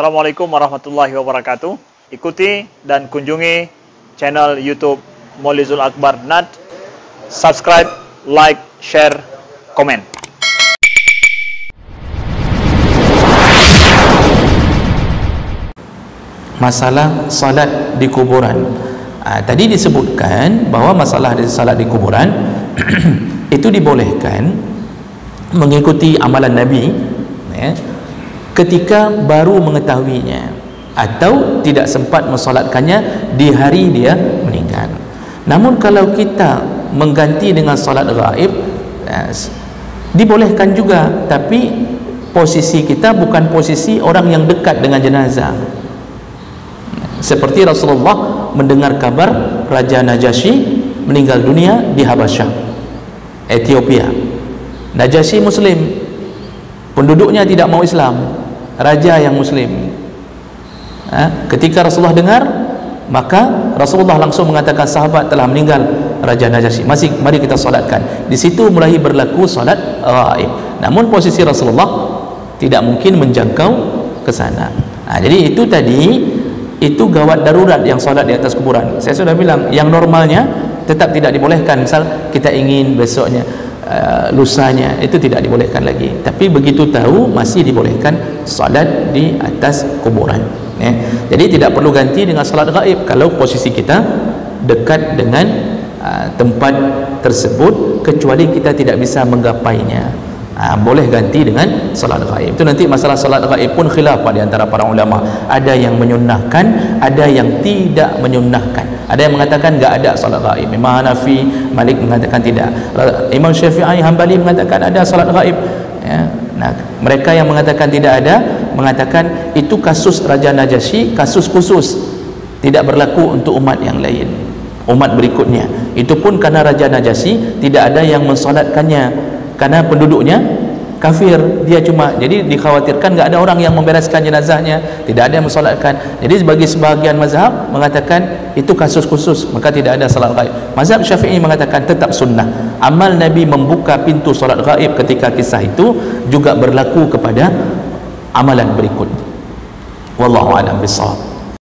Assalamualaikum warahmatullahi wabarakatuh. Ikuti dan kunjungi channel YouTube Maulizul Akbar NAD. Subscribe, like, share, komen. Masalah salat di kuburan. Tadi disebutkan bahawa masalah salat di kuburan itu dibolehkan mengikuti amalan Nabi ketika baru mengetahuinya atau tidak sempat mensolatkannya di hari dia meninggal. Namun kalau kita mengganti dengan solat gaib, dibolehkan juga, tapi posisi kita bukan posisi orang yang dekat dengan jenazah. Seperti Rasulullah mendengar kabar Raja Najasyi meninggal dunia di Habasyah, Ethiopia. Najasyi Muslim, penduduknya tidak mau Islam, raja yang Muslim. Ketika Rasulullah dengar, maka Rasulullah langsung mengatakan sahabat telah meninggal Raja Najasyi, mari kita solatkan. Di situ mulai berlaku solat gaib. Namun posisi Rasulullah tidak mungkin menjangkau ke sana. Jadi itu tadi, itu gawat darurat yang solat di atas kuburan. Saya sudah bilang, yang normalnya tetap tidak dibolehkan. Misal kita ingin besoknya, lusanya, itu tidak dibolehkan lagi. Tapi begitu tahu, masih dibolehkan solat di atas kuburan. Jadi tidak perlu ganti dengan solat gaib kalau posisi kita dekat dengan tempat tersebut, kecuali kita tidak bisa menggapainya. Boleh ganti dengan solat gaib. Itu nanti masalah solat gaib pun khilaf di antara para ulama. Ada yang menyunnahkan, ada yang tidak menyunnahkan. Ada yang mengatakan enggak ada solat gaib. Imam Hanafi, Malik mengatakan tidak. Imam Syafi'i, Hambali mengatakan ada solat gaib. Nah, mereka yang mengatakan tidak ada, mengatakan itu kasus Raja Najasyi, kasus khusus, tidak berlaku untuk umat yang lain, umat berikutnya. Itu pun karena Raja Najasyi tidak ada yang mensolatkannya, karena penduduknya kafir. Dia cuma, jadi dikhawatirkan enggak ada orang yang membereskan jenazahnya, tidak ada yang mensolatkan. Jadi bagi sebahagian mazhab mengatakan itu kasus khusus, maka tidak ada salat gaib. Mazhab Syafi'i mengatakan tetap sunnah. Amal Nabi membuka pintu solat gaib ketika kisah itu juga berlaku kepada amalan berikut. Wallahu a'lam bishawab.